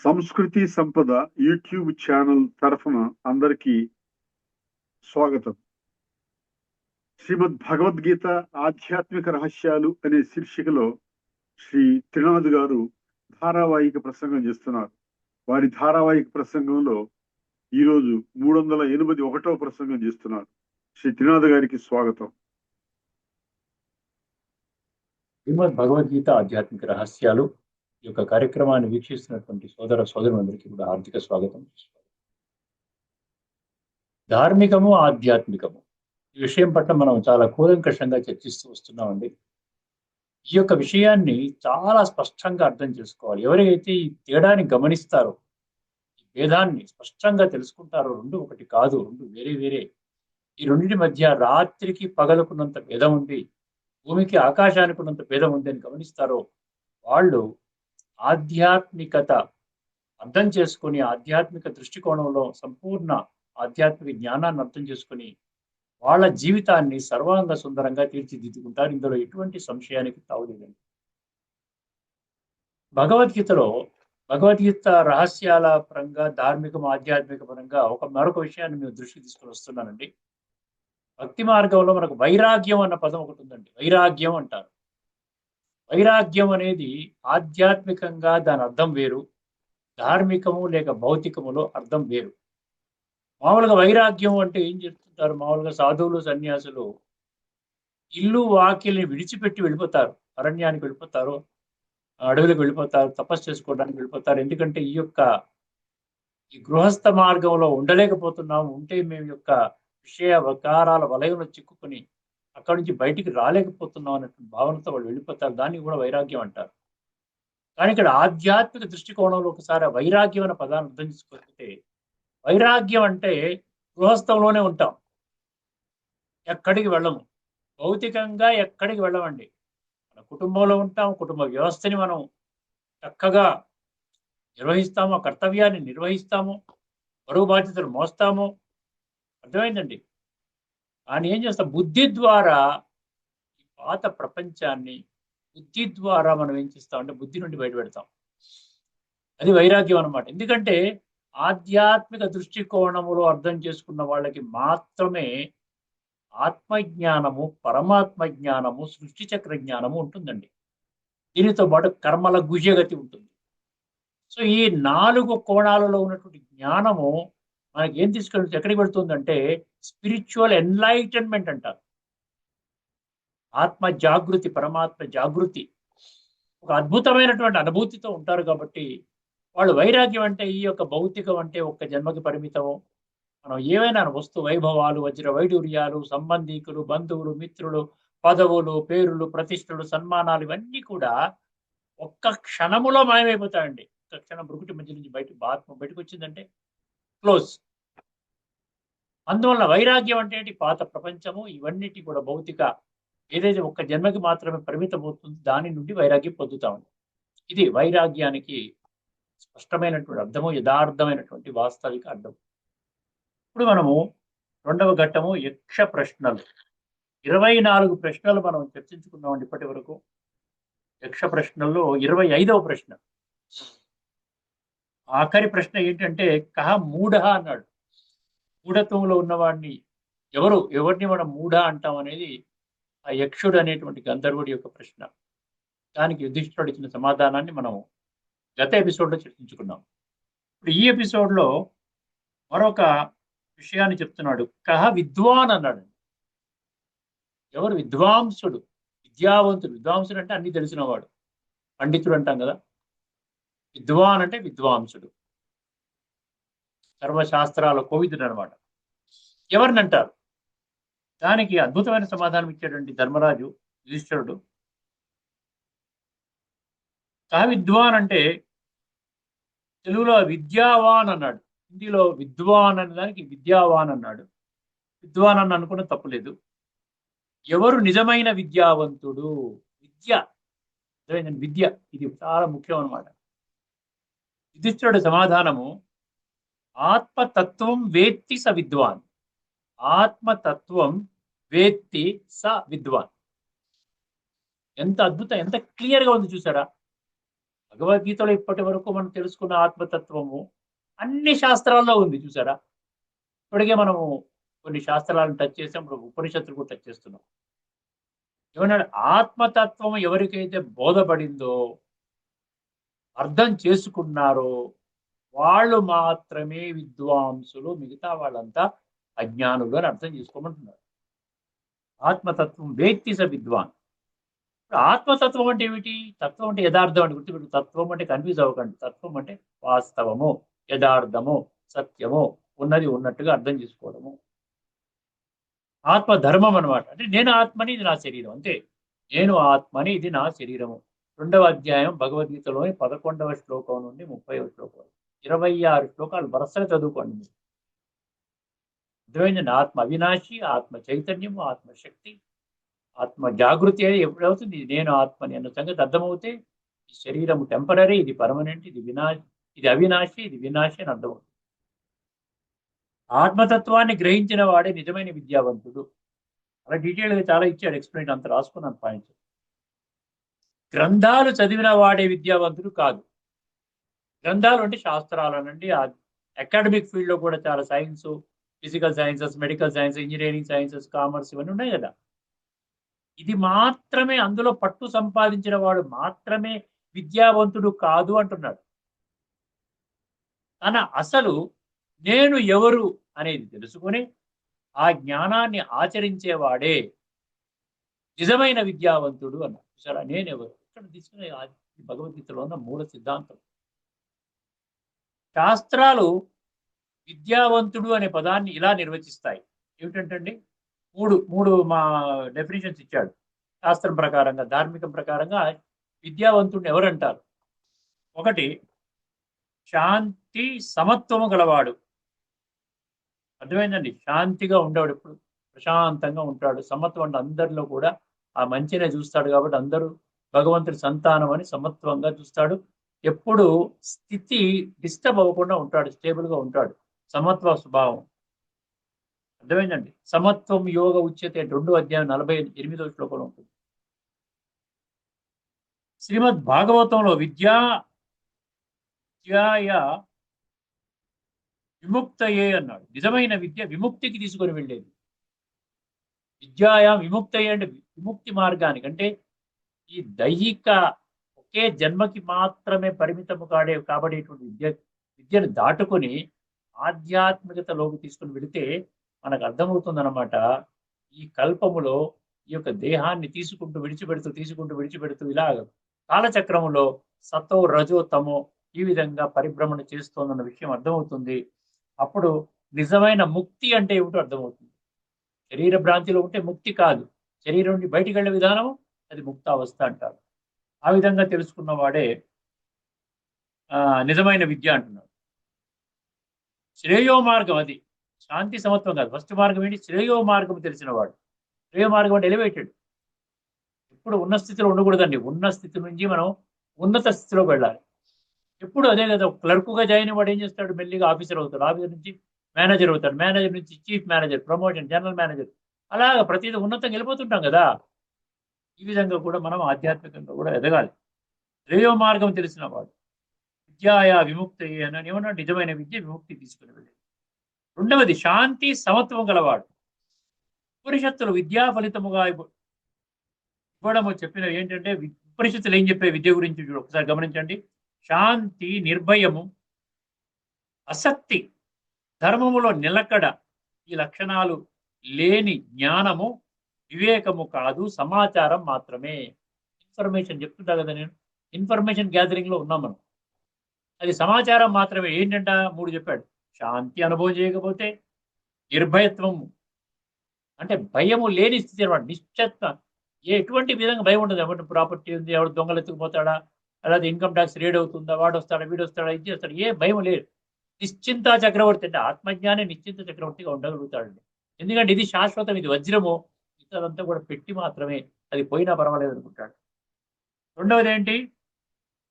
సంస్కృతి సంపద YouTube channel తరఫున అందరికీ స్వాగతం. శ్రీమద్ భగవద్గీత ఆధ్యాత్మిక రహస్యాలు అనే శీర్షికలో శ్రీ త్రినాథ్ గారు ధారావాహిక ప్రసంగం చేస్తున్నారు. వారి ధారావాహిక ప్రసంగంలో ఈరోజు 381వ ప్రసంగం చేస్తున్నారు. శ్రీ త్రినాథ్ గారికి స్వాగతం. శ్రీమద్ భగవద్గీత ఆధ్యాత్మిక రహస్యాలు ఈ యొక్క కార్యక్రమాన్ని వీక్షిస్తున్నటువంటి సోదరులందరికీ కూడా హార్దిక స్వాగతం. ధార్మికము ఆధ్యాత్మికము ఈ విషయం పట్ల మనం చాలా కూలంకషంగా చర్చిస్తూ వస్తున్నామండి. ఈ యొక్క విషయాన్ని చాలా స్పష్టంగా అర్థం చేసుకోవాలి. ఎవరైతే ఈ తేడాన్ని గమనిస్తారో, ఈ భేదాన్ని స్పష్టంగా తెలుసుకుంటారో, రెండు ఒకటి కాదు, రెండు వేరే వేరే, ఈ రెండింటి మధ్య రాత్రికి పగలుకున్నంత భేదం ఉంది, భూమికి ఆకాశానికి ఉన్నంత భేదం ఉంది అని గమనిస్తారో వాళ్ళు ఆధ్యాత్మికత అర్థం చేసుకొని, ఆధ్యాత్మిక దృష్టికోణంలో సంపూర్ణ ఆధ్యాత్మిక జ్ఞానాన్ని అర్థం చేసుకొని వాళ్ళ జీవితాన్ని సర్వాంగ సుందరంగా తీర్చిదిద్దుకుంటారు. ఇందులో ఎటువంటి సంశయానికి తావులేదండి. భగవద్గీతలో భగవద్గీత రహస్యాల పరంగా, ధార్మికం ఆధ్యాత్మిక పరంగా మరొక విషయాన్ని మేము దృష్టికి తీసుకొని వస్తున్నానండి. భక్తి మార్గంలో మనకు వైరాగ్యం అన్న పదం ఒకటి ఉందండి. వైరాగ్యం అంటారు. వైరాగ్యం అనేది ఆధ్యాత్మికంగా దాని అర్థం వేరు, ధార్మికము లేక భౌతికములో అర్థం వేరు. మామూలుగా వైరాగ్యం అంటే ఏం చెప్తుంటారు? మామూలుగా సాధువులు, సన్యాసులు ఇల్లు వాకిల్ని విడిచిపెట్టి వెళ్ళిపోతారు, అరణ్యానికి వెళ్ళిపోతారు, అడవులకు వెళ్ళిపోతారు, తపస్సు చేసుకోవడానికి వెళ్ళిపోతారు. ఎందుకంటే ఈ గృహస్థ మార్గంలో ఉండలేకపోతున్నాము, ఉంటే మేము యొక్క విషయ వికారాల వలయంలో చిక్కుకొని అక్కడి నుంచి బయటికి రాలేకపోతున్నాం అన్నటువంటి భావనతో వాళ్ళు వెళ్ళిపోతారు. దాన్ని కూడా వైరాగ్యం అంటారు. కానీ ఇక్కడ ఆధ్యాత్మిక దృష్టికోణంలో ఒకసారి వైరాగ్యం అనే పదాన్ని అర్థం చేసుకోకపోతే, వైరాగ్యం అంటే గృహస్థంలోనే ఉంటాం, ఎక్కడికి వెళ్ళము, భౌతికంగా ఎక్కడికి వెళ్ళమండి. మన కుటుంబంలో ఉంటాం, కుటుంబ వ్యవస్థని మనం చక్కగా నిర్వహిస్తాము, ఆ కర్తవ్యాన్ని నిర్వహిస్తాము, బరువు బాధ్యతలు మోస్తాము. అర్థమైందండి. కానీ ఏం చేస్తాం? బుద్ధి ద్వారా ఈ పాత ప్రపంచాన్ని బుద్ధి ద్వారా మనం ఏం చేస్తామంటే బుద్ధి నుండి బయటపెడతాం. అది వైరాగ్యం అన్నమాట. ఎందుకంటే ఆధ్యాత్మిక దృష్టికోణములో అర్థం చేసుకున్న వాళ్ళకి మాత్రమే ఆత్మజ్ఞానము, పరమాత్మ జ్ఞానము, సృష్టి చక్ర జ్ఞానము ఉంటుందండి. దీనితో పాటు కర్మల గుజ్యగతి ఉంటుంది. సో ఈ 4 కోణాలలో ఉన్నటువంటి జ్ఞానము మనకి ఏం తీసుకెళ్తుంది, ఎక్కడికి వెళ్తుందంటే స్పిరిచువల్ ఎన్లైటన్మెంట్ అంటారు. ఆత్మ జాగృతి, పరమాత్మ జాగృతి, ఒక అద్భుతమైనటువంటి అనుభూతితో ఉంటారు. కాబట్టి వాళ్ళు వైరాగ్యం అంటే ఈ యొక్క భౌతికం అంటే ఒక్క జన్మకి పరిమితము, మనం ఏవైనా వైభవాలు, వజ్ర వైడూర్యాలు, సంబంధికులు, బంధువులు, మిత్రులు, పదవులు, పేరులు, ప్రతిష్టలు, సన్మానాలు ఇవన్నీ కూడా ఒక్క క్షణములో మాయమైపోతాయండి. ఒక్క క్షణం బ్రుకుటి మధ్య నుంచి ఆత్మ బయటకు వచ్చిందంటే క్లోజ్. అందువల్ల వైరాగ్యం అంటే ఏంటి? పాత ప్రపంచము ఇవన్నిటి కూడా భౌతిక ఏదైతే ఒక్క జన్మకి మాత్రమే పరిమితం అవుతుంది, దాని నుండి వైరాగ్యం పొందుతామండి. ఇది వైరాగ్యానికి స్పష్టమైనటువంటి అర్థము, యథార్థమైనటువంటి వాస్తవిక అర్థం. ఇప్పుడు మనము 2వ ఘట్టము యక్ష ప్రశ్నలు. 24 ప్రశ్నలు మనం చర్చించుకున్నామండి ఇప్పటి వరకు. యక్ష ప్రశ్నల్లో 25వ ప్రశ్న, ఆఖరి ప్రశ్న ఏంటంటే కహ మూఢ అన్నాడు. మూఢత్వంలో ఉన్నవాడిని ఎవరిని మనం మూఢ అంటాం అనేది ఆ యక్షుడు అనేటువంటి గంధర్వుడి యొక్క ప్రశ్న. దానికి యుధిష్ఠిరుడు ఇచ్చిన సమాధానాన్ని మనం గత ఎపిసోడ్లో చర్చించుకున్నాం. ఇప్పుడు ఈ ఎపిసోడ్లో మరొక విషయాన్ని చెప్తున్నాడు. కహ విద్వాన్ అన్నాడు. ఎవరు? విద్వాంసుడు, విద్యావంతుడు. విద్వాంసుడు అంటే అన్ని తెలిసినవాడు, పండితుడు అంటాం కదా. విద్వాన్ అంటే విద్వాంసుడు, సర్వశాస్త్రాల కోవిదుడు అనమాట. ఎవరిని అంటారు? దానికి అద్భుతమైన సమాధానం ఇచ్చాడండి ధర్మరాజు యుధిష్ఠిరుడు. కహ విద్వాన్ అంటే తెలుగులో విద్యావాన్ అన్నాడు, హిందీలో విద్వాన్ అనే దానికి విద్యావాన్ అన్నాడు. విద్వాన్ అని అనుకున్న తప్పులేదు. ఎవరు నిజమైన విద్యావంతుడు? విద్య, విద్య ఇది చాలా ముఖ్యం అనమాట. యుధిష్ఠిరుడి సమాధానము ఆత్మతత్వం వేత్తి స విద్వాన్. ఆత్మతత్వం వేత్తి స విద్వాన్. ఎంత అద్భుతం, ఎంత క్లియర్గా ఉంది చూసారా? భగవద్గీతలో ఇప్పటి వరకు మనం తెలుసుకున్న ఆత్మతత్వము అన్ని శాస్త్రాల్లో ఉంది, చూసారా. ఇప్పటికే మనము కొన్ని శాస్త్రాలను టచ్ చేసాం, ఇప్పుడు ఉపనిషత్తులు కూడా టచ్ చేస్తున్నాం. ఏమన్నాడు? ఆత్మతత్వం ఎవరికైతే బోధపడిందో, అర్థం చేసుకున్నారో వాళ్ళు మాత్రమే విద్వాంసులు, మిగతా వాళ్ళంతా అజ్ఞానులు అని అర్థం చేసుకోమంటున్నారు. ఆత్మతత్వం వేత్తి స విద్వాన్. ఇప్పుడు ఆత్మతత్వం అంటే ఏమిటి? తత్వం అంటే యథార్థం అని గుర్తుపెట్టు. తత్వం అంటే కన్ఫ్యూజ్ అవ్వకండి. తత్వం అంటే వాస్తవము, యథార్థము, సత్యము, ఉన్నది ఉన్నట్టుగా అర్థం చేసుకోవడము. ఆత్మ ధర్మం అనమాట. అంటే నేను ఆత్మని, ఇది నా శరీరం, అంతే. నేను ఆత్మని, ఇది నా శరీరము. 2వ అధ్యాయం భగవద్గీతలోని 11వ శ్లోకం నుండి 30వ శ్లోకం, 26 శ్లోకాలు వరుసగా చదువుకోండి మీరు. అర్థమైందండి? ఆత్మ అవినాశి, ఆత్మ చైతన్యము, ఆత్మశక్తి, ఆత్మ జాగృతి అనేది ఎప్పుడవుతుంది? నేను ఆత్మని అన్న సంగతి అర్థమవుతే ఈ శరీరము టెంపరీ, ఇది పర్మనెంట్, ఇది అవినాశి, ఇది వినాశి అని అర్థమవుతుంది. ఆత్మతత్వాన్ని గ్రహించిన వాడే నిజమైన విద్యావంతుడు. అలా డీటెయిల్గా చాలా ఇచ్చాడు ఎక్స్ప్లెయిన్, అంత రాసుకున్నాను పాయింట్స్. గ్రంథాలు చదివిన వాడే విద్యావంతుడు కాదు. గ్రంథాలు అంటే శాస్త్రాలు అనండి, అకాడమిక్ ఫీల్డ్లో కూడా చాలా science, physical sciences, medical science, engineering sciences, commerce ఇవన్నీ ఉన్నాయి కదా. ఇది మాత్రమే, అందులో పట్టు సంపాదించిన వాడు మాత్రమే విద్యావంతుడు కాదు అంటున్నాడు. తన అసలు నేను ఎవరు అనేది తెలుసుకొని ఆ జ్ఞానాన్ని ఆచరించేవాడే నిజమైన విద్యావంతుడు అన్నాడు. చూసారా, నేనెవరు ఇక్కడ తీసుకునే భగవద్గీతలో ఉన్న మూల సిద్ధాంతం. శాస్త్రాలు విద్యావంతుడు అనే పదాన్ని ఇలా నిర్వచిస్తాయి. ఏమిటంటే మూడు మా డెఫినేషన్స్ ఇచ్చాడు. శాస్త్రం ప్రకారంగా, ధార్మికం ప్రకారంగా విద్యావంతుడిని ఎవరంటారు? ఒకటి, శాంతి సమత్వము గలవాడు. అర్థమైందండి? శాంతిగా ఉండేవాడు, ఎప్పుడు ప్రశాంతంగా ఉంటాడు. సమత్వం అంటే అందరిలో కూడా ఆ మంచినే చూస్తాడు కాబట్టి అందరూ భగవంతుడి సంతానం అని సమత్వంగా చూస్తాడు. ఎప్పుడు స్థితి డిస్టర్బ్ అవ్వకుండా ఉంటాడు, స్టేబుల్గా ఉంటాడు. సమత్వ స్వభావం. అర్థమైందండి? సమత్వం యోగ ఉచ్యతే 2వ అధ్యాయం 48వ శ్లోకంలో ఉంటుంది. శ్రీమద్ భాగవతంలో విద్యాయ విముక్తయే అన్నాడు. నిజమైన విద్య విముక్తికి తీసుకొని వెళ్ళేది. విద్యాయ విముక్తయే అంటే విముక్తి మార్గానికి, అంటే ఈ దైహిక ఒకే జన్మకి మాత్రమే పరిమితము కాబడేటువంటి విద్యను దాటుకొని ఆధ్యాత్మికతలోకి తీసుకుని వెళితే మనకు అర్థమవుతుందన్నమాట. ఈ కల్పములో ఈ యొక్క దేహాన్ని తీసుకుంటూ విడిచిపెడుతూ ఇలా కాలచక్రములో సతో రజో తమో ఈ విధంగా పరిభ్రమణ చేస్తోందన్న విషయం అర్థమవుతుంది. అప్పుడు నిజమైన ముక్తి అంటే ఏమిటో అర్థమవుతుంది. శరీర భ్రాంతిలో ఉంటే ముక్తి కాదు, శరీరం నుండి బయటికి వెళ్ళే విధానం అది ముక్తావస్థ అంటారు. ఆ విధంగా తెలుసుకున్న వాడే నిజమైన విద్య అంటున్నాడు. శ్రేయో మార్గం అది, శాంతి సమత్వం కాదు. ఫస్ట్ మార్గం ఏంటి? శ్రేయో మార్గం తెలిసిన వాడు. శ్రేయో మార్గం అంటే ఎలివేటెడ్. ఎప్పుడు ఉన్న స్థితిలో ఉండకూడదండి. ఉన్న స్థితి నుంచి మనం ఉన్నత స్థితిలోకి వెళ్ళాలి. ఎప్పుడు అదే కదా. క్లర్క్గా జాయిన్ అయ్యి వాడు ఏం చేస్తాడు? మెల్లిగా ఆఫీసర్ అవుతాడు, ఆఫీసర్ నుంచి మేనేజర్ అవుతాడు, మేనేజర్ నుంచి chief manager, promotion, general manager, అలాగా ప్రతిదీ ఉన్నతంగా వెళ్ళిపోతుంటాం కదా. ఈ విధంగా కూడా మనం ఆధ్యాత్మికంగా కూడా ఎదగాలి. శ్రేయో మార్గం తెలిసిన వాడు. విద్యాయా విముక్తి అని ఏమన్నా నిజమైన విద్య విముక్తి తీసుకుని వెళ్ళేది. 2వది, శాంతి సమత్వం గలవాడు. ఉపనిషత్తులు విద్యా ఫలితముగా ఇవ్వడము చెప్పినవి ఏంటంటే, ఉపనిషత్తులు ఏం చెప్పే విద్య గురించి ఒకసారి గమనించండి. శాంతి, నిర్భయము, ఆసక్తి, ధర్మములో నిలకడ, ఈ లక్షణాలు లేని జ్ఞానము వివేకము కాదు, సమాచారం మాత్రమే. ఇన్ఫర్మేషన్ చెప్తుంటా కదా నేను, ఇన్ఫర్మేషన్ గ్యాదరింగ్ లో ఉన్నాం మనం. అది సమాచారం మాత్రమే. ఏంటంట 3 చెప్పాడు. శాంతి అనుభవం చేయకపోతే, నిర్భయత్వము అంటే భయము లేని స్థితి అనమాట. నిశ్చత్వ, ఎటువంటి విధంగా భయం ఉండదు. ఎవరి ప్రాపర్టీ ఉంది, ఎవరు దొంగలు ఎత్తుకుపోతాడా, అలాగే ఇన్కమ్ ట్యాక్స్ రేడ్ అవుతుందా, వాడు వస్తాడా, వీడు వస్తాడా, ఇది చేస్తాడు, ఏ భయం లేదు. నిశ్చింత చక్రవర్తి అంటే ఆత్మజ్ఞానే నిశ్చింత చక్రవర్తిగా ఉండగలుగుతాడండి. ఎందుకంటే ఇది శాశ్వతం, ఇది వజ్రము, ఇతరంతా కూడా పెట్టి మాత్రమే, అది పోయినా పర్వాలేదు అనుకుంటాడు. 2వది ఏంటి?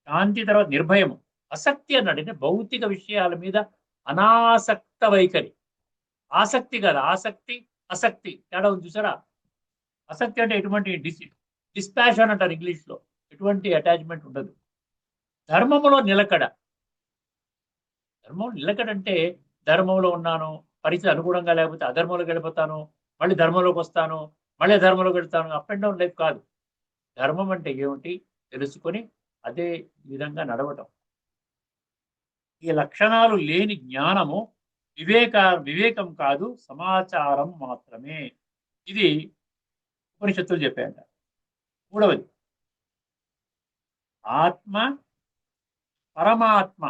శాంతి, తర్వాత నిర్భయము. ఆసక్తి అన్నాడు అంటే భౌతిక విషయాల మీద అనాసక్త వైఖరి. ఆసక్తి కాదు, ఆసక్తి ఆసక్తి తేడా ఉంది చూసారా. ఆసక్తి అంటే ఎటువంటి డిస్పాషన్ అంటారు ఇంగ్లీష్లో, ఎటువంటి అటాచ్మెంట్ ఉండదు. ధర్మములో నిలకడ. ధర్మం నిలకడ అంటే ధర్మంలో ఉన్నాను, పరిస్థితి అనుగుణంగా లేకపోతే అధర్మంలోకి వెళ్ళిపోతాను, మళ్ళీ ధర్మంలోకి వస్తాను, మళ్ళీ ధర్మంలోకి వెళ్తాను. అప్ అండ్ డౌన్ లైఫ్ కాదు. ధర్మం అంటే ఏమిటి తెలుసుకొని అదే విధంగా నడవటం. ఈ లక్షణాలు లేని జ్ఞానము వివేక వివేకం కాదు, సమాచారం మాత్రమే. ఇది ఉపనిషత్తులు చెప్పాయంట. మూడవది, ఆత్మ పరమాత్మ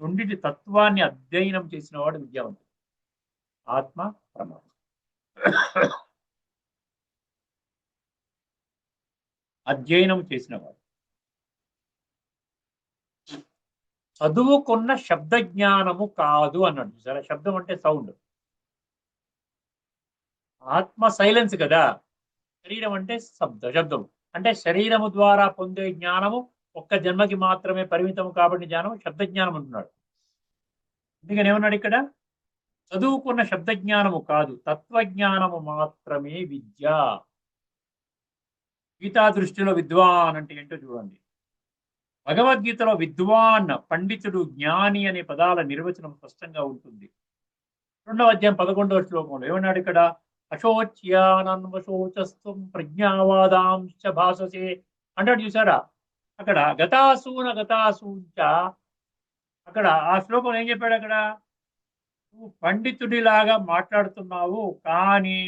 రెండింటి తత్వాన్ని అధ్యయనం చేసిన వాడు విద్యావంతుడు. ఆత్మ పరమాత్మ అధ్యయనం చేసిన వాడు. చదువుకున్న శబ్ద జ్ఞానము కాదు అన్నాడు. సరే, శబ్దం అంటే సౌండ్. ఆత్మ సైలెన్స్ కదా. శరీరం అంటే శబ్దం. అంటే శరీరము ద్వారా పొందే జ్ఞానము ఒక్క జన్మకి మాత్రమే పరిమితం కాబట్టి జ్ఞానం శబ్ద జ్ఞానం అంటున్నాడు. అందుకని ఏమన్నాడు ఇక్కడ? చదువుకున్న శబ్ద జ్ఞానము కాదు, తత్వజ్ఞానము మాత్రమే విద్య. గీతా దృష్టిలో విద్వాన్ అంటే ఏంటో చూడండి. భగవద్గీతలో విద్వాన్, పండితుడు, జ్ఞాని అనే పదాల నిర్వచనం స్పష్టంగా ఉంటుంది. 2వ అధ్యాయం 11వ శ్లోకంలో ఏమన్నాడు ఇక్కడ? అశోచ్యానన్వశోచస్వం ప్రజ్ఞావాదాంశ భాషసే అంటాడు. చూసారా అక్కడ? గతాసూంచ. అక్కడ ఆ శ్లోకం ఏం చెప్పాడు? అక్కడ నువ్వు పండితుడిలాగా మాట్లాడుతున్నావు, కానీ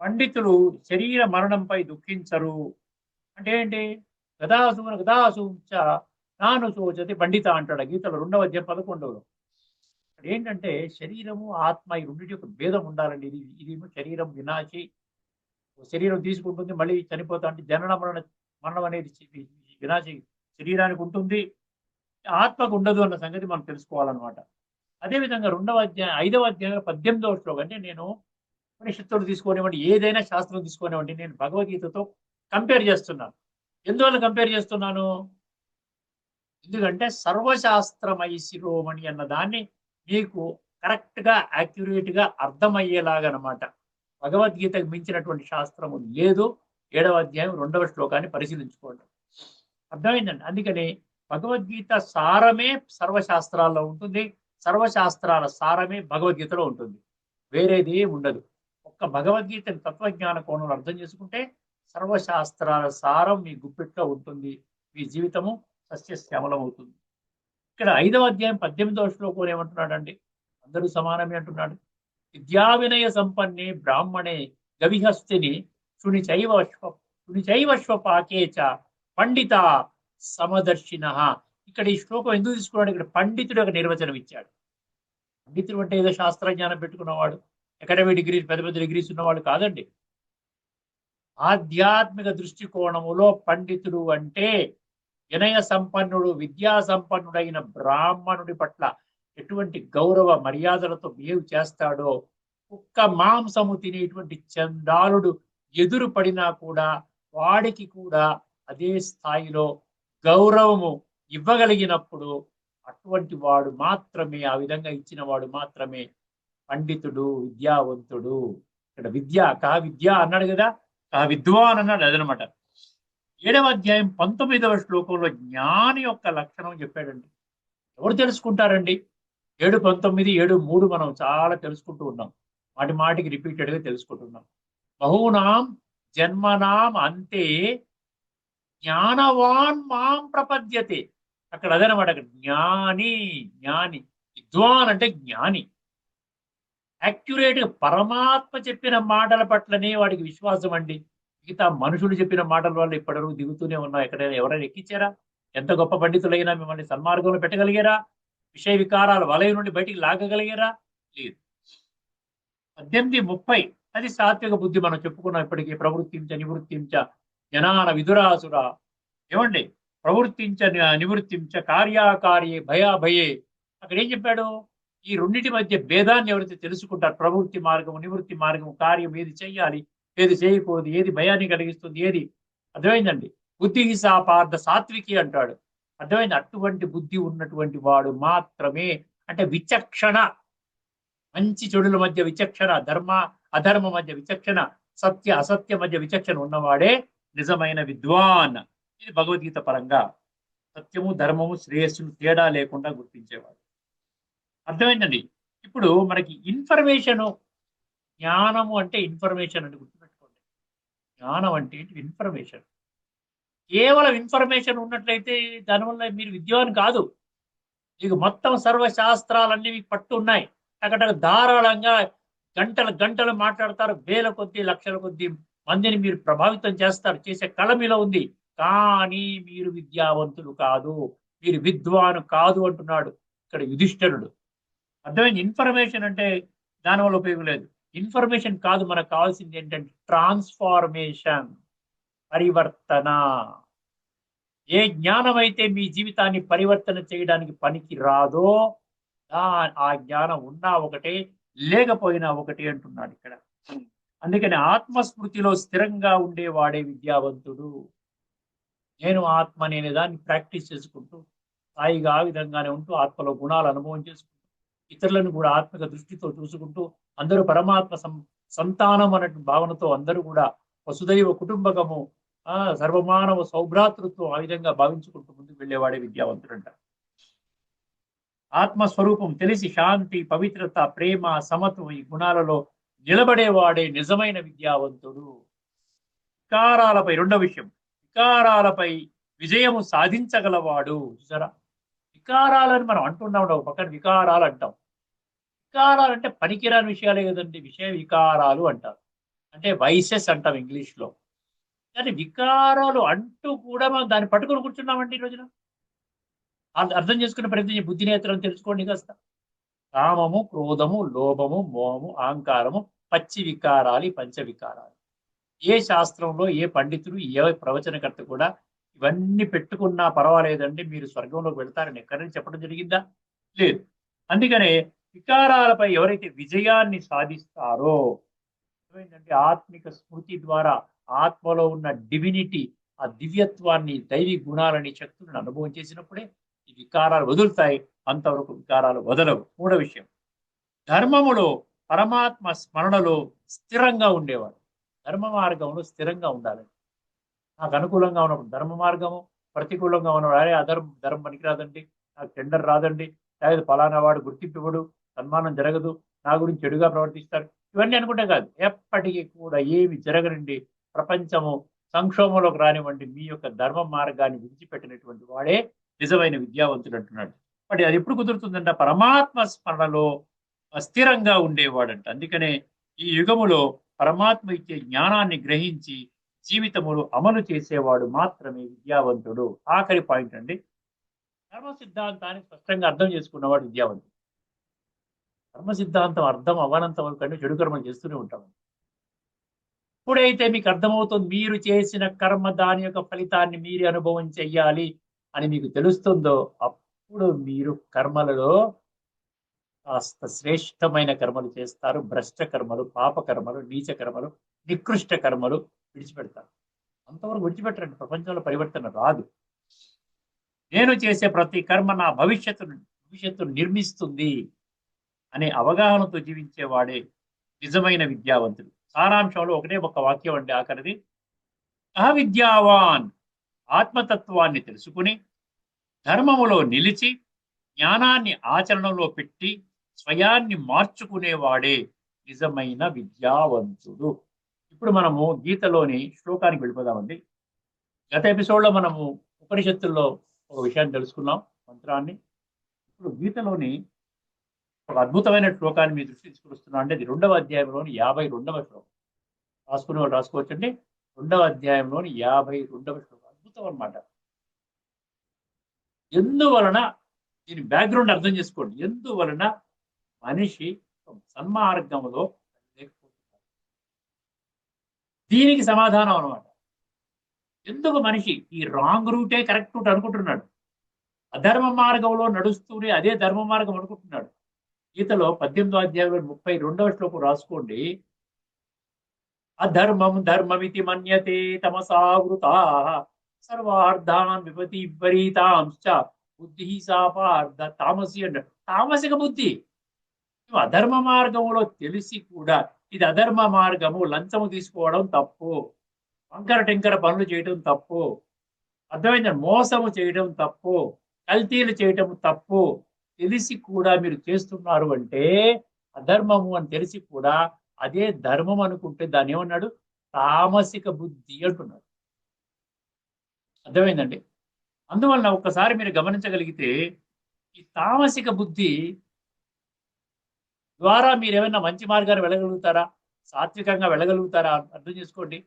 పండితులు శరీర మరణంపై దుఃఖించరు. అంటే ఏంటి? గతాసూంచ నాను శోచతి పండిత అంటాడు గీతలో 2వ అధ్యాయం 11లో. ఏంటంటే శరీరము ఆత్మ ఈ రెండింటి యొక్క భేదం ఉండాలండి. ఇది శరీరం వినాశి, శరీరం తీసుకుంటుంది, మళ్ళీ చనిపోతా అంటే జనన మరణం అనేది వినాశి శరీరానికి ఉంటుంది, ఆత్మకు ఉండదు అన్న సంగతి మనం తెలుసుకోవాలన్నమాట. అదేవిధంగా 5వ అధ్యాయం 18వ శ్లోకం, అంటే నేను ఉపనిషత్తులు తీసుకోనివ్వండి, ఏదైనా శాస్త్రం తీసుకోనివ్వండి, నేను భగవద్గీతతో కంపేర్ చేస్తున్నాను. ఎందువల్ల కంపేర్ చేస్తున్నాను? ఎందుకంటే సర్వశాస్త్రమై శిరోమణి అన్న దాన్ని మీకు కరెక్ట్ గా యాక్యురేట్ గా అర్థమయ్యేలాగా అనమాట. భగవద్గీతకు మించినటువంటి శాస్త్రము లేదు. 7వ అధ్యాయం 2వ శ్లోకాన్ని పరిశీలించుకోండి, అర్థమైందండి. అందుకని భగవద్గీత సారమే సర్వశాస్త్రాల్లో ఉంటుంది, సర్వశాస్త్రాల సారమే భగవద్గీతలో ఉంటుంది, వేరేది ఉండదు. ఒక్క భగవద్గీతని తత్వజ్ఞాన కోణంలో అర్థం చేసుకుంటే సర్వశాస్త్రాల సారం మీ గుప్పిట్లో ఉంటుంది, మీ జీవితము సస్యశ్యామలం అవుతుంది. ఇక్కడ 5వ అధ్యాయం 18వ శ్లోకం ఏమంటున్నాడండి? అందరూ సమానమే అంటున్నాడు. విద్యా వినయ సంపన్నే బ్రాహ్మణే గవిహస్తిని శునిచైవశ్వపాకేచ పండిత సమదర్శిన. ఇక్కడ ఈ శ్లోకం ఎందుకు తీసుకున్నాడు? ఇక్కడ పండితుడు ఒక నిర్వచనం ఇచ్చాడు. పండితుడు అంటే ఏదో శాస్త్రజ్ఞానం పెట్టుకున్నవాడు, అకాడమిక్ డిగ్రీ, పెద్ద పెద్ద డిగ్రీస్ ఉన్నవాడు కాదండి. ఆధ్యాత్మిక దృష్టికోణములో పండితుడు అంటే వినయ సంపన్నుడు, విద్యా సంపన్నుడైన బ్రాహ్మణుడి పట్ల ఎటువంటి గౌరవ మర్యాదలతో బిహేవ్ చేస్తాడో, కుక్క మాంసము తినేటువంటి చండాలుడు ఎదురు పడినా కూడా వాడికి కూడా అదే స్థాయిలో గౌరవము ఇవ్వగలిగినప్పుడు అటువంటి వాడు మాత్రమే, ఆ విధంగా ఇచ్చిన వాడు మాత్రమే పండితుడు, విద్యావంతుడు. ఇక్కడ విద్య అన్నాడు కదా, విద్వాన్ అన్నాడు, అదనమాట. 7వ అధ్యాయం 19వ శ్లోకంలో జ్ఞాని యొక్క లక్షణం చెప్పాడండి. ఎవరు తెలుసుకుంటారండి? 7:19, 7:3 మనం చాలా తెలుసుకుంటూ ఉన్నాం, మాటికి రిపీటెడ్ గా తెలుసుకుంటున్నాం. బహూనాం జన్మనాం అంతే జ్ఞానవాన్ మాం ప్రపద్యతే. అక్కడ అదనమాట. అక్కడ జ్ఞాని విద్వాన్ అంటే జ్ఞాని. యాక్యురేట్ గా పరమాత్మ చెప్పిన మాటల పట్లనే వాడికి విశ్వాసం అండి. మిగతా మనుషులు చెప్పిన మాటల వల్ల ఇప్పటివరకు దిగుతూనే ఉన్నాం. ఎక్కడైనా ఎవరైనా ఎక్కించారా? ఎంత గొప్ప పండితులైనా మిమ్మల్ని సన్మార్గంలో పెట్టగలిగారా? విషయ వికారాల వలయం నుండి బయటికి లాగగలిగారా? లేదు. 18:30 అది సాత్విక బుద్ధి. మనం చెప్పుకున్నాం ఇప్పటికీ. ప్రవృత్తించ నివృత్తించ జనాన విదురాసుర. ఏమండి? ప్రవృత్తించ నివృత్తించ కార్యాకార్యే భయాభయే. అక్కడ ఏం చెప్పాడు? ఈ రెండింటి మధ్య భేదాన్ని ఎవరైతే తెలుసుకుంటారు, ప్రవృత్తి మార్గము, నివృత్తి మార్గము, కార్యం ఏది చెయ్యాలి, ఏది చేయకూడదు, ఏది భయాన్ని కలిగిస్తుంది, ఏది, అర్థమైందండి. బుద్ధి సాపార్థ సాత్వికి అంటాడు, అర్థమైంది. అటువంటి బుద్ధి ఉన్నటువంటి వాడు మాత్రమే, అంటే విచక్షణ, మంచి చెడుల మధ్య విచక్షణ, ధర్మ అధర్మ మధ్య విచక్షణ, సత్య అసత్య మధ్య విచక్షణ ఉన్నవాడే నిజమైన విద్వాన్. ఇది భగవద్గీత పరంగా. సత్యము ధర్మము శ్రేయస్సును తేడా లేకుండా గుర్తించేవాడు. అర్థమైందండి. ఇప్పుడు మనకి ఇన్ఫర్మేషన్, జ్ఞానము అంటే ఇన్ఫర్మేషన్ అని గుర్తుపెట్టుకోండి. జ్ఞానం అంటే ఇన్ఫర్మేషన్. కేవలం ఇన్ఫర్మేషన్ ఉన్నట్లయితే దానివల్ల మీరు విద్వాన్ కాదు. మీకు మొత్తం సర్వశాస్త్రాలన్నీ మీకు పట్టు ఉన్నాయి. టకటక ధారాళంగా గంటలు గంటలు మాట్లాడతారు. వేల కొద్దీ లక్షల కొద్దీ మందిని మీరు ప్రభావితం చేస్తారు. చేసే కళ మీలో ఉంది. కానీ మీరు విద్యావంతులు కాదు, మీరు విద్వాను కాదు అంటున్నాడు ఇక్కడ యుధిష్ఠిరుడు. అర్థమైంది. ఇన్ఫర్మేషన్ అంటే దానివల్ల ఉపయోగం లేదు. ఇన్ఫర్మేషన్ కాదు, మనకు కావాల్సింది ఏంటంటే ట్రాన్స్ఫార్మేషన్, పరివర్తన. ఏ జ్ఞానం అయితే మీ జీవితాన్ని పరివర్తన చేయడానికి పనికి రాదో ఆ జ్ఞానం ఉన్నా ఒకటే, లేకపోయినా ఒకటే అంటున్నాడు ఇక్కడ. అందుకని ఆత్మస్మృతిలో స్థిరంగా ఉండేవాడే విద్యావంతుడు. నేను ఆత్మ అనే దాన్ని ప్రాక్టీస్ చేసుకుంటూ స్థాయిగా ఆ విధంగానే ఉంటూ ఆత్మలో గుణాలు అనుభవం చేసుకుంటూ ఇతరులను కూడా ఆత్మక దృష్టితో చూసుకుంటూ అందరూ పరమాత్మ సంతానం అనే భావనతో అందరూ కూడా వసుదైవ కుటుంబకము, సర్వమానవ సౌభ్రాతృత్వం ఆ విధంగా భావించుకుంటూ ముందుకు వెళ్ళేవాడే విద్యావంతుడంట. ఆత్మస్వరూపం తెలిసి శాంతి, పవిత్రత, ప్రేమ, సమత్వం ఈ గుణాలలో నిలబడేవాడే నిజమైన విద్యావంతుడు. వికారాలపై రెండో విషయం, వికారాలపై విజయము సాధించగలవాడు. చూసారా, వికారాలని మనం అంటున్నాం, ఒక పక్కన వికారాలు అంటాం. వికారాలు అంటే పనికిరాని విషయాలే కదండి. విషయ వికారాలు అంటారు, అంటే వైసెస్ అంటాం ఇంగ్లీష్లో. కానీ వికారాలు అంటూ కూడా మనం దాన్ని పట్టుకొని కూర్చున్నామండి ఈ రోజున. అర్థం చేసుకునే ప్రయత్నం, బుద్ధి నేత్రం తెలుసుకోండి కాస్త. కామము, క్రోధము, లోభము, మోహము, అహంకారము, పచ్చి వికారాలు, పంచ వికారాలు. ఏ శాస్త్రంలో ఏ పండితుడు ఏ ప్రవచనకర్త కూడా ఇవన్నీ పెట్టుకున్నా పర్వాలేదండి, మీరు స్వర్గంలోకి వెళ్తారని ఎక్కడైనా చెప్పడం జరిగిందా? లేదు. అందుకనే వికారాలపై ఎవరైతే విజయాన్ని సాధిస్తారో, ఏంటంటే ఆత్మిక స్మృతి ద్వారా ఆత్మలో ఉన్న డివినిటీ, ఆ దివ్యత్వాన్ని, దైవీ గుణాలని, శక్తులను అనుభవం చేసినప్పుడే ఈ వికారాలు వదులుతాయి. అంతవరకు వికారాలు వదలవు. మూడో విషయం, ధర్మములో పరమాత్మ స్మరణలో స్థిరంగా ఉండేవాడు. ధర్మ మార్గంలో స్థిరంగా ఉండాలి. నాకు అనుకూలంగా ఉన్నప్పుడు ధర్మ మార్గము, ప్రతికూలంగా ఉన్నవాడు అరే ధర్మం పనికిరాదండి, నాకు టెండర్ రాదండి, లేదా ఫలానా వాడు గుర్తింపు ఇవ్వడు, సన్మానం జరగదు, నా గురించి చెడుగా ప్రవర్తిస్తారు, ఇవన్నీ అనుకుంటే కాదు. ఎప్పటికీ కూడా ఏమి జరగనండి, ప్రపంచము సంక్షోభంలోకి రానివ్వండి, మీ యొక్క ధర్మ మార్గాన్ని విడిచిపెట్టినటువంటి వాడే నిజమైన విద్యావంతుడు అంటున్నాడు. మరి అది ఎప్పుడు కుదురుతుందంట? పరమాత్మ స్మరణలో అస్థిరంగా ఉండేవాడంట. అందుకనే ఈ యుగములో పరమాత్మ ఇచ్చే జ్ఞానాన్ని గ్రహించి జీవితములు అమలు చేసేవాడు మాత్రమే విద్యావంతుడు. ఆఖరి పాయింట్ అండి, ధర్మ సిద్ధాంతాన్ని స్పష్టంగా అర్థం చేసుకున్నవాడు విద్యావంతుడు. ధర్మ సిద్ధాంతం అర్థం అవ్వనంత వరకు అంటే చెడు కర్మలు చేస్తూనే ఉంటాం. ఎప్పుడైతే మీకు అర్థమవుతుంది మీరు చేసిన కర్మ దాని యొక్క ఫలితాన్ని మీరే అనుభవం చెయ్యాలి అని మీకు తెలుస్తుందో, అప్పుడు మీరు కర్మలలో కాస్త శ్రేష్టమైన కర్మలు చేస్తారు. భ్రష్ట కర్మలు, పాప కర్మలు, నీచ కర్మలు, నికృష్ట కర్మలు విడిచిపెడతారు. అంతవరకు విడిచిపెట్టరండి, ప్రపంచంలో పరివర్తన రాదు. నేను చేసే ప్రతి కర్మ నా భవిష్యత్తును నిర్మిస్తుంది అనే అవగాహనతో జీవించేవాడే నిజమైన విద్యావంతుడు. సారాంశంలో ఒకటే ఒక వాక్యం అండి ఆఖరిది, అవిద్యావాన్ ఆత్మతత్వాన్ని తెలుసుకుని ధర్మములో నిలిచి జ్ఞానాన్ని ఆచరణలో పెట్టి స్వయాన్ని మార్చుకునేవాడే నిజమైన విద్యావంతుడు. ఇప్పుడు మనము గీతలోని శ్లోకానికి వెళ్ళిపోదామండి. గత ఎపిసోడ్లో మనము ఉపనిషత్తుల్లో ఒక విషయాన్ని తెలుసుకున్నాం, మంత్రాన్ని. ఇప్పుడు గీతలోని ఒక అద్భుతమైన శ్లోకాన్ని మీ దృష్టి తీసుకొస్తున్నాం. అంటే అది 2వ అధ్యాయంలోని 52వ శ్లోకం. రాసుకునే వాళ్ళు రాసుకోవచ్చండి. 2వ అధ్యాయంలోని 52వ శ్లోకం అద్భుతం అన్నమాట. ఎందువలన, దీని బ్యాక్గ్రౌండ్ అర్థం చేసుకోండి, ఎందువలన మనిషి సన్మార్గంలో లేకపోతున్నారు, దీనికి సమాధానం అనమాట. ఎందుకు మనిషి ఈ రాంగ్ రూటే కరెక్ట్ రూట్ అనుకుంటున్నాడు, అధర్మ మార్గంలో నడుస్తూనే అదే ధర్మ మార్గం అనుకుంటున్నాడు. గీతలో 18వ అధ్యాయంలో 32వ శ్లోకం రాసుకోండి. అధర్మం ధర్మమితి మన్యతే తమసావృతా సర్వార్థాన్ విపతి విపరీతాంశ్చ బుద్ధి సాపార్థ తామసి అంటారు. తామసిక బుద్ధి. అధర్మ మార్గంలో తెలిసి కూడా ఇది అధర్మ మార్గము, లంచము తీసుకోవడం తప్పు, వంకర టెంకర పనులు చేయడం తప్పు, అర్థమైందండి? మోసము చేయడం తప్పు, కల్తీలు చేయటం తప్పు. తెలిసి కూడా మీరు చేస్తున్నారు అంటే అధర్మము అని తెలిసి కూడా అదే ధర్మం అనుకుంటే దాన్ని ఏమన్నాడు? తామసిక బుద్ధి అంటున్నాడు. అర్థమైందండి? అందువలన ఒక్కసారి మీరు గమనించగలిగితే ఈ తామసిక బుద్ధి ద్వారా మీరేమైనా మంచి మార్గాన్ని వెళ్ళగలుగుతారా? సాత్వికంగా వెళ్ళగలుగుతారా? అర్థం చేసుకోండి.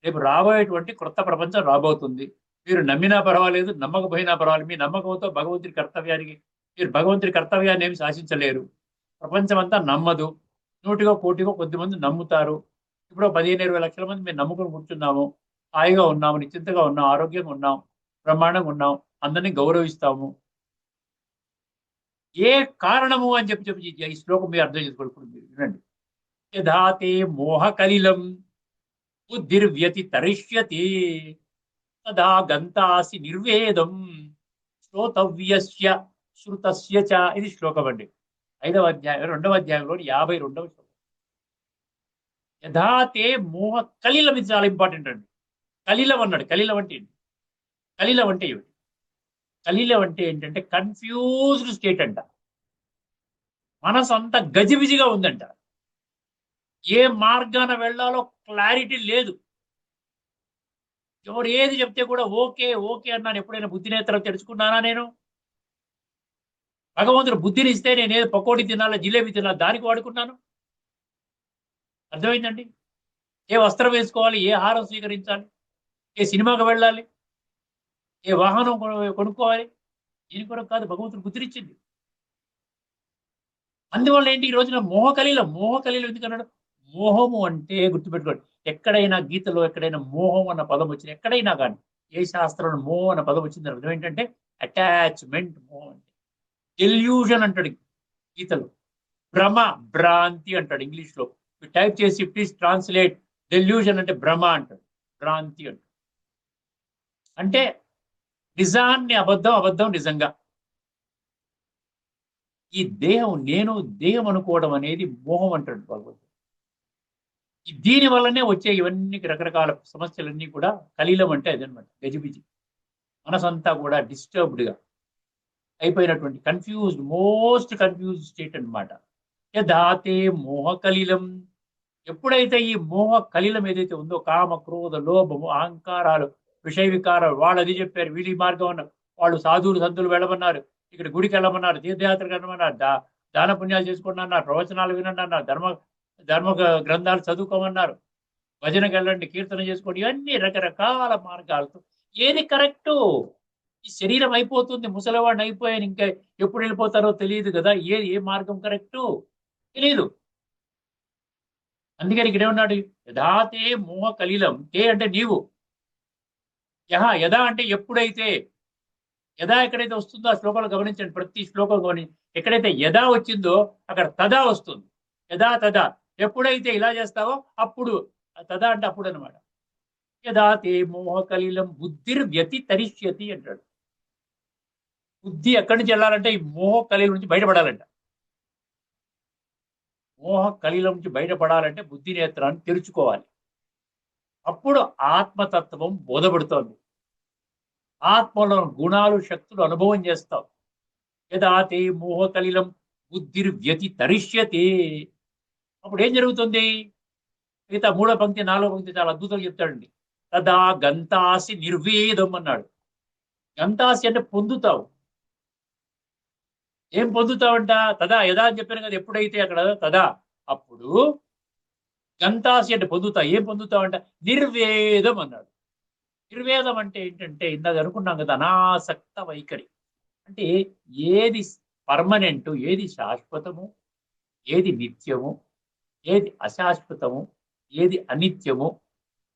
రేపు రాబోయేటువంటి క్రొత్త ప్రపంచం రాబోతుంది. మీరు నమ్మినా పర్వాలేదు, నమ్మకపోయినా పర్వాలేదు. మీ నమ్మకంతో మీరు భగవంతుడి కర్తవ్యాన్ని ఏమి శాసించలేరు. ప్రపంచం అంతా నమ్మదు. నూటికో కోటికో కొద్దిమంది నమ్ముతారు. ఇప్పుడు 15-20 లక్షల మంది మేము నమ్ముకొని కూర్చున్నాము. హాయిగా ఉన్నాము, నిశ్చింతగా ఉన్నాం, ఆరోగ్యంగా ఉన్నాం, బ్రహ్మాండంగా ఉన్నాం, అందరినీ గౌరవిస్తాము. ఏ కారణము అని చెప్పి ఈ శ్లోకం మీరు అర్థం చేసుకోండి. ఇప్పుడు మీరు వినండి. యథాతే మోహ కలిలం బుద్ధిర్వ్యతితరిష్యతి తదా గంతాసి నిర్వేదం శ్రోతవ్యస్య శృతస్య చ. ఇది శ్లోకం అండి. 5వ అధ్యాయం 2వ అధ్యాయంలో 52వ శ్లోకం. యథాతే మోహ కలిలం, ఇది చాలా ఇంపార్టెంట్ అండి. కలిలం అన్నాడు. కలిలం అంటే ఏంటి? కలిలం అంటే ఏమిటి? కలిలం అంటే ఏంటంటే కన్ఫ్యూజ్డ్ స్టేట్ అంట. మనసు అంతా గజిబిజిగా ఉందంట. ఏ మార్గాన వెళ్ళాలో క్లారిటీ లేదు. ఎవరు ఏది చెప్తే కూడా ఓకే ఓకే అన్నాను. ఎప్పుడైనా బుద్ధి నేత్రం తెరుచుకున్నానా నేను? భగవంతుడు బుద్ధిని ఇస్తే నేను ఏదో పకోడీ తినాలా, జిలేబీ తినాలా, దానికి వాడుకున్నాను. అర్థమైందండి? ఏ వస్త్రం వేసుకోవాలి, ఏ ఆహారం స్వీకరించాలి, ఏ సినిమాకి వెళ్ళాలి, ఏ వాహనం కొనుక్కోవాలి, దీని కొరకు కాదు భగవంతుడు బుద్ధినిచ్చింది. అందువల్ల ఏంటి ఈ రోజున మోహకలీలం ఎందుకన్నాడు? మోహము అంటే గుర్తుపెట్టుకోండి. ఎక్కడైనా గీతలో ఎక్కడైనా మోహం అన్న పదం వచ్చింది, ఎక్కడైనా కానీ ఏ శాస్త్రంలో మోహం అన్న పదం వచ్చింది అర్థం ఏంటంటే అటాచ్మెంట్. మోహం అంటే డెల్యూజన్ అంటాడు గీతలో. భ్రమ, భ్రాంతి అంటాడు ఇంగ్లీష్ లో. టైప్ చేసి ప్లీజ్ ట్రాన్స్లేట్. డెల్యూజన్ అంటే భ్రమ అంటాడు, భ్రాంతి అంటాడు. అంటే నిజాన్ని అబద్ధం, అబద్ధం నిజంగా. ఈ దేహం అనుకోవడం అనేది మోహం అంటాడు భగవంతుడు. దీని వల్లనే వచ్చే ఇవన్నీ రకరకాల సమస్యలన్నీ కూడా కలిలం అంటే అదనమాట. గజిబిజి మనసంతా కూడా డిస్టర్బ్డ్ గా అయిపోయినటువంటి మోస్ట్ కన్ఫ్యూజ్డ్ స్టేట్ అనమాట. యథాతే మోహ కలిలం. ఎప్పుడైతే ఈ మోహ కలిలం ఏదైతే ఉందో, కామ క్రోధ లోభము అహంకారాలు విషయ వికారాలు, వాళ్ళు అది చెప్పారు, వీళ్ళ మార్గం అన్నారు, వాళ్ళు సాధువులు సంతులు వెళ్ళమన్నారు, ఇక్కడ గుడికి వెళ్ళమన్నారు, తీర్థయాత్రకు వెళ్ళమన్నారు, దాన పుణ్యాలు చేసుకోండి అన్నారు, ప్రవచనాలు వినండి అన్నారు, ధర్మ ధర్మ గ్రంథాలు చదువుకోమన్నారు, భజనకి వెళ్ళండి, కీర్తన చేసుకోండి, ఇవన్నీ రకరకాల మార్గాలతో ఏది కరెక్టు? ఈ శరీరం అయిపోతుంది, ముసలివాడిని అయిపోయాను, ఇంకా ఎప్పుడు వెళ్ళిపోతారో తెలియదు కదా, ఏ మార్గం కరెక్టు తెలియదు. అందుకని ఇక్కడ ఏమన్నాడు? యథాతే మోహ కలిలం. తే అంటే నీవు, యథా అంటే ఎప్పుడైతే. యథా ఎక్కడైతే వస్తుందో ఆ శ్లోకాలు గమనించండి. ప్రతి శ్లోకం గమనించి ఎక్కడైతే యథా వచ్చిందో అక్కడ తదా వస్తుంది. యథా తదా. ఎప్పుడైతే ఇలా చేస్తావో అప్పుడు. తదా అంటే అప్పుడు అనమాట. యథా తే మోహ కలిలం బుద్ధిర్వ్యతితరిష్యతి అంటాడు. బుద్ధి ఎక్కడి నుంచి వెళ్ళాలంటే ఈ మోహ కలిలం నుంచి బయటపడాలంట. మోహ కలిలం నుంచి బయటపడాలంటే బుద్ధి నేత్రాన్ని తెరుచుకోవాలి. అప్పుడు ఆత్మతత్వం బోధపడుతోంది. ఆత్మలో గుణాలు శక్తులు అనుభవం చేస్తావు. యథాతే మోహ కలిలం బుద్ధిర్వ్యతితరిష్యతే. అప్పుడు ఏం జరుగుతుంది? మిగతా 3వ పంక్తి 4వ పంక్తి చాలా అద్భుతంగా చెప్తాడండి. తదా గంతాసి నిర్వేదం అన్నాడు. గంతాసి అంటే పొందుతావు. ఏం పొందుతావంట? తదా యథా అని చెప్పాను కదా, ఎప్పుడైతే అక్కడ తదా అప్పుడు గంతాసి అంటే పొందుతా. ఏం పొందుతావంట? నిర్వేదం అన్నాడు. నిర్వేదం అంటే ఏంటంటే ఇందాక అనుకున్నాం కదా, అనాసక్త వైఖరి. అంటే ఏది పర్మనెంట్, ఏది శాశ్వతము, ఏది నిత్యము, ఏది అశాశ్వతము, ఏది అనిత్యము,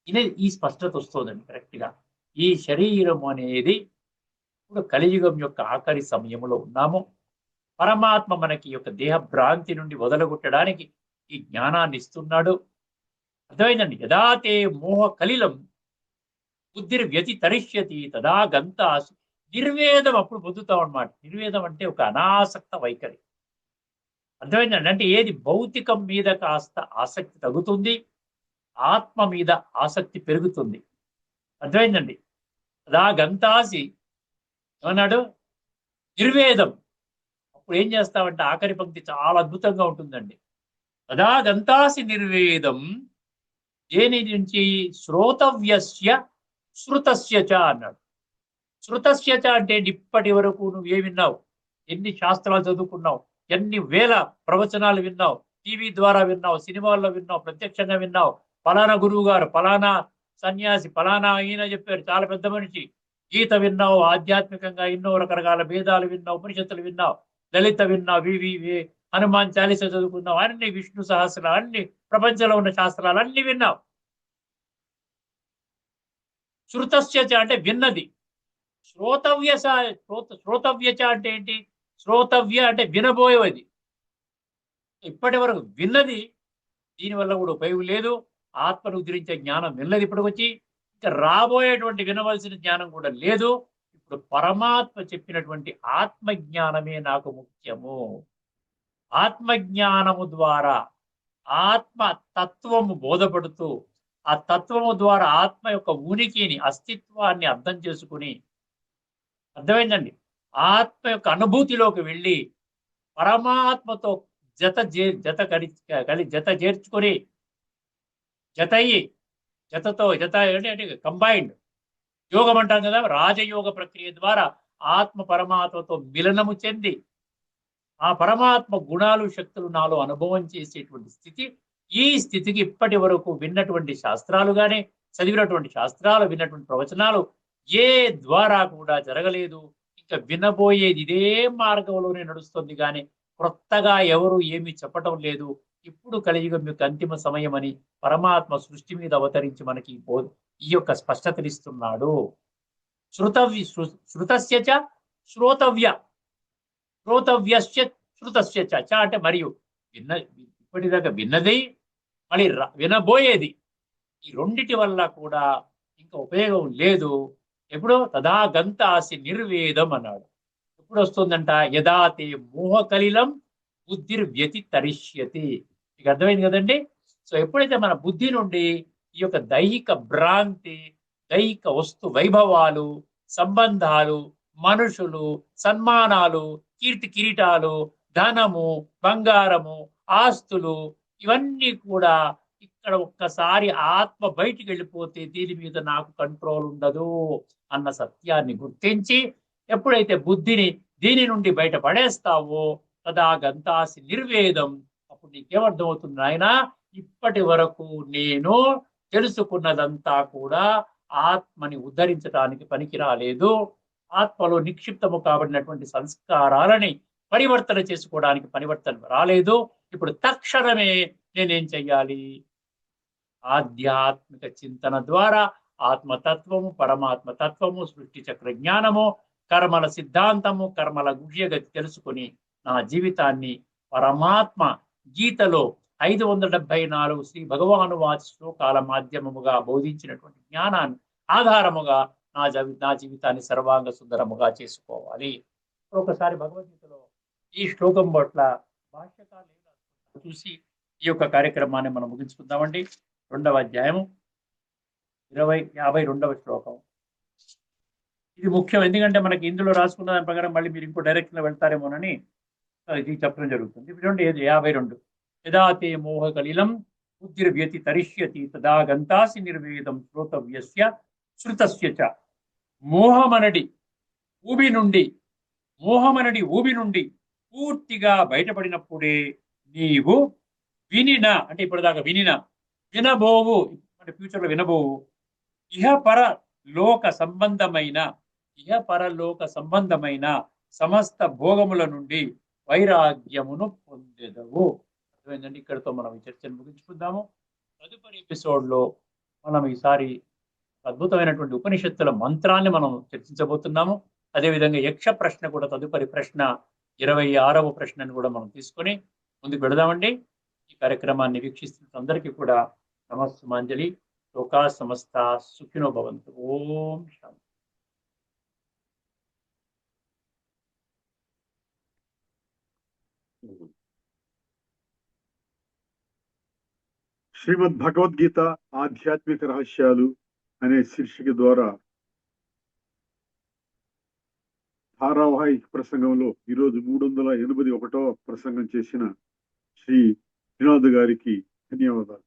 అనేది ఈ స్పష్టత వస్తుందండి కరెక్ట్ గా. ఈ శరీరం అనేది ఇప్పుడు కలియుగం యొక్క ఆఖరి సమయంలో ఉన్నాము. పరమాత్మ మనకి యొక్క దేహ భ్రాంతి నుండి వదలగొట్టడానికి ఈ జ్ఞానాన్ని ఇస్తున్నాడు. అర్థమైందండి? యథాతే మోహ కలిలం బుద్ధిర్వ్యతితరిష్యతి తదా గంతాసి నిర్వేదం. అప్పుడు పొందుతాం అనమాట. నిర్వేదం అంటే ఒక అనాసక్త వైఖరి. అర్థమైందండి? అంటే ఏది భౌతికం మీద కాస్త ఆసక్తి తగ్గుతుంది, ఆత్మ మీద ఆసక్తి పెరుగుతుంది. అర్థమైందండి? అదా గంతాసి ఏమన్నాడు? నిర్వేదం. అప్పుడు ఏం చేస్తామంటే ఆఖరి పంక్తి చాలా అద్భుతంగా ఉంటుందండి. అదా గంతాసి నిర్వేదం దేని నుంచి? శ్రోతవ్యస్య శృతస్య చ అన్నాడు. శృతస్య చ అంటే ఇప్పటి వరకు నువ్వు ఏమి విన్నావు, ఎన్ని శాస్త్రాలు చదువుకున్నావు, ఎన్ని వేల ప్రవచనాలు విన్నావు, టీవీ ద్వారా విన్నావు, సినిమాల్లో విన్నావు, ప్రత్యక్షంగా విన్నావు, ఫలానా గురువు గారు, ఫలానా సన్యాసి, ఫలానా ఈయన చెప్పారు, చాలా పెద్ద మనిషి, గీత విన్నావు, ఆధ్యాత్మికంగా ఎన్నో రకరకాల భేదాలు విన్నావు, ఉపనిషత్తులు విన్నావు, లలిత విన్నావు, హనుమాన్ చాలీస చదువుకున్నావు, అన్ని విష్ణు సహస్రాలు, అన్ని ప్రపంచంలో ఉన్న శాస్త్రాలు అన్ని విన్నావు. శృతస్య చ అంటే విన్నది. శ్రోతవ్యచ అంటే ఏంటి? శ్రోతవ్య అంటే వినబోయేది. ఇప్పటి వరకు విన్నది, దీనివల్ల కూడా ఉపయోగం లేదు. ఆత్మను ఉద్ధరించే జ్ఞానం విన్నది ఇప్పటికొచ్చి, ఇంకా రాబోయేటువంటి వినవలసిన జ్ఞానం కూడా లేదు. ఇప్పుడు పరమాత్మ చెప్పినటువంటి ఆత్మ జ్ఞానమే నాకు ముఖ్యము. ఆత్మజ్ఞానము ద్వారా ఆత్మ తత్వము బోధపడుతూ, ఆ తత్వము ద్వారా ఆత్మ యొక్క ఉనికిని, అస్తిత్వాన్ని అర్థం చేసుకుని, అర్థమైందండి, ఆత్మ యొక్క అనుభూతిలోకి వెళ్ళి పరమాత్మతో జత చేర్చుకొని, జతయ్యి, జత అంటే కంబైన్డ్ యోగం అంటాం కదా, రాజయోగ ప్రక్రియ ద్వారా ఆత్మ పరమాత్మతో మిలనము చెంది ఆ పరమాత్మ గుణాలు శక్తులు నాలో అనుభవం చేసేటువంటి స్థితి. ఈ స్థితికి ఇప్పటి వరకు విన్నటువంటి శాస్త్రాలు కానీ, చదివినటువంటి శాస్త్రాలు, విన్నటువంటి ప్రవచనాలు ఏ ద్వారా కూడా జరగలేదు. ఇంకా వినబోయేది ఇదే మార్గంలోనే నడుస్తుంది కానీ కొత్తగా ఎవరు ఏమి చెప్పటం లేదు. ఇప్పుడు కలియుగం యొక్క అంతిమ సమయం అని పరమాత్మ సృష్టి మీద అవతరించి మనకి ఈ యొక్క స్పష్టతనిస్తున్నాడు. శృతస్య చ శ్రోతవ్య, శ్రోతవ్యస్య శృతస్య చ అంటే మరియు ఇప్పటిదాకా విన్నది, మళ్ళీ వినబోయేది, ఈ రెండిటి వల్ల కూడా ఇంకా ఉపయోగం లేదు. ఎప్పుడు? తదా గంతాసి నిర్వేదం అన్నాడు. ఎప్పుడు వస్తుందంట? యదాతే మోహకలిలం బుద్ధిర్వ్యతి తరిష్యతి. మీకు అర్థమైంది కదండి? సో ఎప్పుడైతే మన బుద్ధి నుండి ఈ యొక్క దైహిక భ్రాంతి, దైహిక వస్తు వైభవాలు, సంబంధాలు, మనుషులు, సన్మానాలు, కీర్తి కిరీటాలు, ధనము, బంగారము, ఆస్తులు, ఇవన్నీ కూడా ఇక్కడ ఒక్కసారి ఆత్మ బయటికి వెళ్ళిపోతే దీని మీద నాకు కంట్రోల్ ఉండదు అన్న సత్యాన్ని గుర్తించి ఎప్పుడైతే బుద్ధిని దీని నుండి బయట పడేస్తావో తదా గంతాసి నిర్వేదం. అప్పుడు నీకేమర్థం అవుతుంది? ఆయన ఇప్పటి వరకు నేను తెలుసుకున్నదంతా కూడా ఆత్మని ఉద్ధరించడానికి పనికి రాలేదు. ఆత్మలో నిక్షిప్తము కాబడినటువంటి సంస్కారాలని పరివర్తన చేసుకోవడానికి పరివర్తన రాలేదు. ఇప్పుడు తక్షణమే నేనేం చెయ్యాలి? ఆధ్యాత్మిక చింతన ద్వారా ఆత్మతత్వము, పరమాత్మ తత్వము, సృష్టి చక్ర జ్ఞానము, కర్మల సిద్ధాంతము, కర్మల గుహ్యగతి తెలుసుకుని నా జీవితాన్ని పరమాత్మ గీతలో 574 శ్రీ భగవాను వాచి శ్లోకాల మాధ్యమముగా బోధించినటువంటి జ్ఞానాన్ని ఆధారముగా నా జీవితాన్ని సర్వాంగ సుందరముగా చేసుకోవాలి. ఒకసారి భగవద్గీతలో ఈ శ్లోకం పట్ల భాష్యకాలు చూసి ఈ యొక్క కార్యక్రమాన్ని మనం ముగించుకుందామండి. 2వ అధ్యాయము 52వ శ్లోకం. ఇది ముఖ్యం, ఎందుకంటే మనకి ఇందులో రాసుకున్న దాని ప్రకారం మళ్ళీ మీరు ఇంకో డైరెక్షన్ లో వెళ్తారేమోనని ఇది చెప్పడం జరుగుతుంది. చూడండి 52. యదాతే మోహకలిలం బుద్ధిర్వ్యతి తరిష్యతి తదా గంతాసి నిర్వేదం శ్రోతవ్యస్య శృతస్య చ. మోహమనడి ఊబి నుండి పూర్తిగా బయటపడినప్పుడే నీవు వినిన, అంటే ఇప్పటిదాకా వినబోవు, అంటే ఫ్యూచర్ లో వినబోవు ఇహపరలోక సంబంధమైన సమస్త భోగముల నుండి వైరాగ్యమును పొందెదవు. అర్థమైందండి? ఇక్కడితో మనం ఈ చర్చను ముగించుకుందాము. తదుపరి ఎపిసోడ్ లో మనం ఈసారి అద్భుతమైనటువంటి ఉపనిషత్తుల మంత్రాన్ని మనం చర్చించబోతున్నాము. అదేవిధంగా యక్ష ప్రశ్న కూడా, తదుపరి ప్రశ్న 26వ ప్రశ్నను కూడా మనం తీసుకొని ముందుకు పెడదామండి. ఈ కార్యక్రమాన్ని వీక్షిస్తున్న అందరికీ కూడా నమస్సుమాంజలి. లోకా సమస్త సుఖినో భవంతు. ఓం శాంతి. శ్రీమద్ భగవద్గీత ఆధ్యాత్మిక రహస్యాలు అనే శీర్షిక ద్వారా ధారావాహిక ప్రసంగంలో ఈరోజు 381వ ప్రసంగం చేసిన శ్రీ శ్రీనాథ్ గారికి ధన్యవాదాలు.